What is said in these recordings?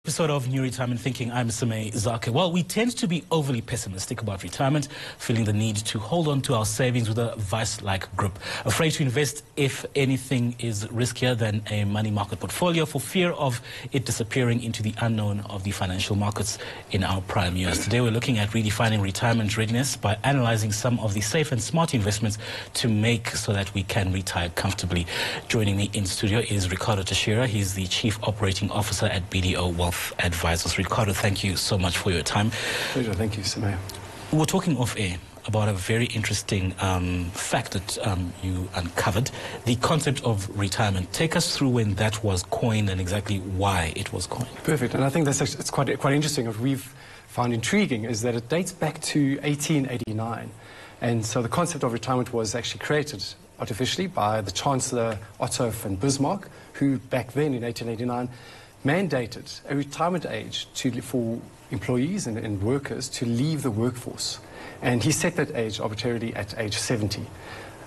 Episode of New Retirement Thinking. I'm Sime Zake. Well, we tend to be overly pessimistic about retirement, feeling the need to hold on to our savings with a vice-like grip, afraid to invest if anything is riskier than a money market portfolio for fear of it disappearing into the unknown of the financial markets in our prime years. Today we're looking at redefining retirement readiness by analyzing some of the safe and smart investments to make so that we can retire comfortably. Joining me in studio is Ricardo Teixeira. He's the Chief Operating Officer at BDO Wealth Advisors. Ricardo, thank you so much for your time. Pleasure. Thank you, Samaya. We're talking off air about a very interesting fact that you uncovered, the concept of retirement. Take us through when that was coined and exactly why it was coined. Perfect. And I think that's actually, it's quite interesting. What we've found intriguing is that it dates back to 1889. And so the concept of retirement was actually created artificially by the Chancellor Otto von Bismarck, who back then in 1889 mandated a retirement age for employees and workers to leave the workforce. And he set that age arbitrarily at age 70.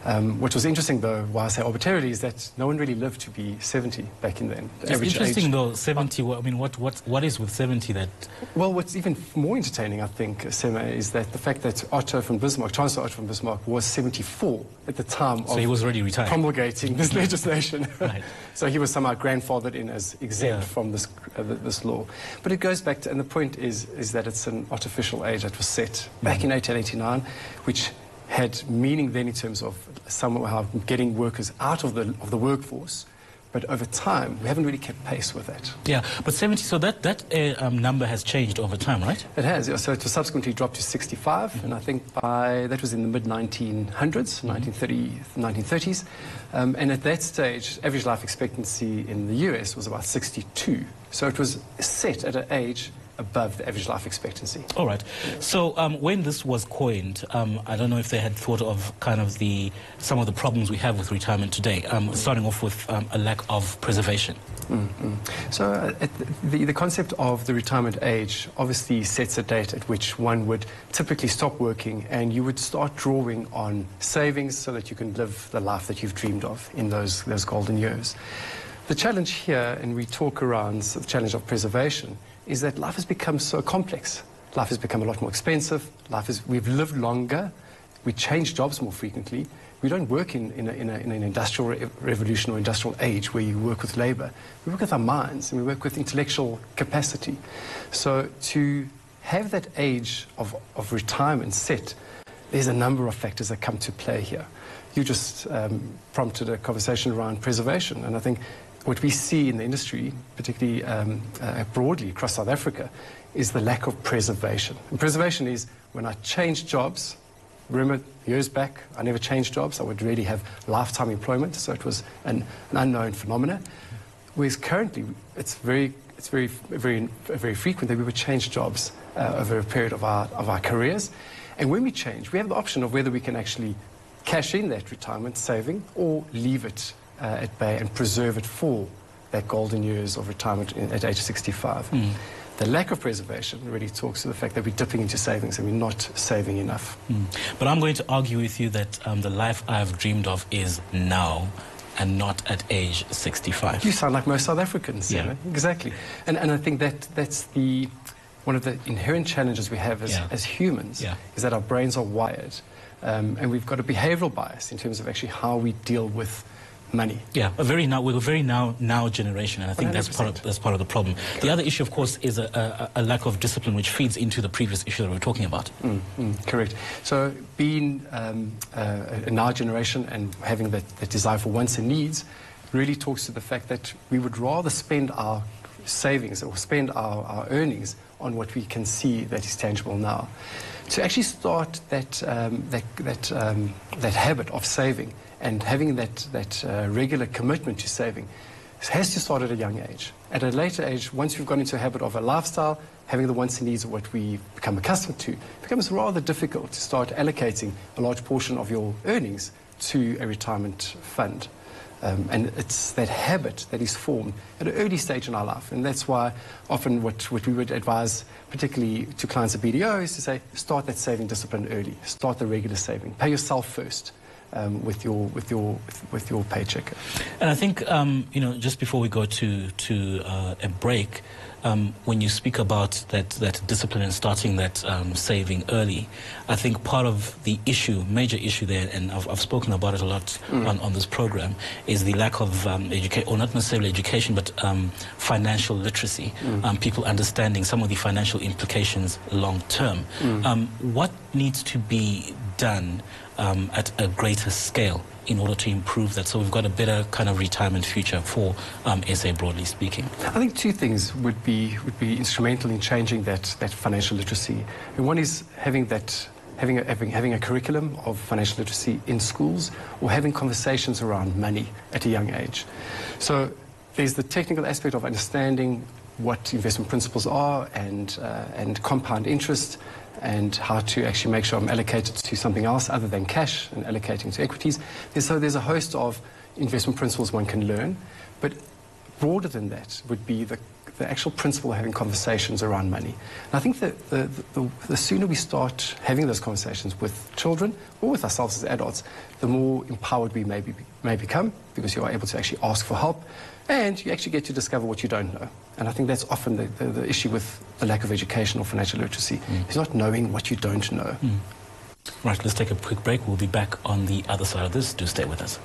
What was interesting, though, why I say arbitrarily, is that no one really lived to be 70 back in then. It's interesting, though, 70. I mean, what is with 70 that... Well, what's even more entertaining, I think, Sema, is that the fact that Otto von Bismarck, Chancellor Otto von Bismarck, was 74 at the time so he was already retired, promulgating this legislation. Right. So he was somehow grandfathered in as exempt from this law. But it goes back to, and the point is that it's an artificial age that was set back in 1889, which had meaning then in terms of somehow getting workers out of the workforce, but over time we haven't really kept pace with that. Yeah, but 70. So that number has changed over time, right? It has. Yeah, so it was subsequently dropped to 65, and I think that was in the mid 1900s, 1930s, and at that stage, average life expectancy in the US was about 62. So it was set at an age above the average life expectancy. All right. So when this was coined, I don't know if they had thought of kind of some of the problems we have with retirement today, starting off with a lack of preservation. So the concept of the retirement age obviously sets a date at which one would typically stop working and you would start drawing on savings so that you can live the life that you've dreamed of in those golden years. The challenge here, and we talk around the challenge of preservation, is that life has become so complex. Life has become a lot more expensive. We've lived longer. We change jobs more frequently. We don't work in an industrial revolution or industrial age where you work with labor. We work with our minds and we work with intellectual capacity. So to have that age of retirement set, there's a number of factors that come to play here. You just prompted a conversation around preservation, and I think what we see in the industry, particularly broadly across South Africa, is the lack of preservation. And preservation is when I change jobs. Remember, years back, I never changed jobs. I would really have lifetime employment, so it was an unknown phenomenon. Whereas currently, it's very frequent that we would change jobs over a period of our careers. And when we change, we have the option of whether we can actually cash in that retirement saving or leave it at bay and preserve it for that golden years of retirement at age 65. The lack of preservation really talks to the fact that we're dipping into savings and we're not saving enough. But I'm going to argue with you that the life I've dreamed of is now and not at age 65. You sound like most South Africans. Yeah. You know? Exactly. And I think that's one of the inherent challenges we have as humans, is that our brains are wired. And we've got a behavioral bias in terms of actually how we deal with money. Yeah, we're a very now generation, and I think that's part of the problem. The other issue, of course, is a lack of discipline, which feeds into the previous issue that we're talking about. Correct. So being a now generation and having that desire for wants and needs really talks to the fact that we would rather spend our savings or spend our earnings on what we can see that is tangible now. To actually start that habit of saving and having that regular commitment to saving has to start at a young age. At a later age, once you've gone into a habit of a lifestyle, having the wants and needs of what we become accustomed to, it becomes rather difficult to start allocating a large portion of your earnings to a retirement fund. And it's that habit that is formed at an early stage in our life. And that's why often what we would advise, particularly to clients at BDO, is to say, start that saving discipline early. Start the regular saving. Pay yourself first. With your paycheck. And I think just before we go to a break, when you speak about that discipline and starting that saving early, I think part of the issue, major issue there, and I've spoken about it a lot on this program, is the lack of education, or not necessarily education, but financial literacy. People understanding some of the financial implications long term. What needs to be done at a greater scale in order to improve that, so we've got a better kind of retirement future for SA, broadly speaking? I think two things would be instrumental in changing that financial literacy. And one is having a curriculum of financial literacy in schools, or having conversations around money at a young age. So there's the technical aspect of understanding what investment principles are, and compound interest, and how to actually make sure I'm allocated to something else other than cash and allocating to equities. So there's a host of investment principles one can learn, but broader than that would be the actual principle of having conversations around money. And I think that the sooner we start having those conversations with children or with ourselves as adults, the more empowered we may become, because you are able to actually ask for help, and you actually get to discover what you don't know. And I think that's often the issue with the lack of education or financial literacy, is not knowing what you don't know. Right, let's take a quick break. We'll be back on the other side of this. Do stay with us.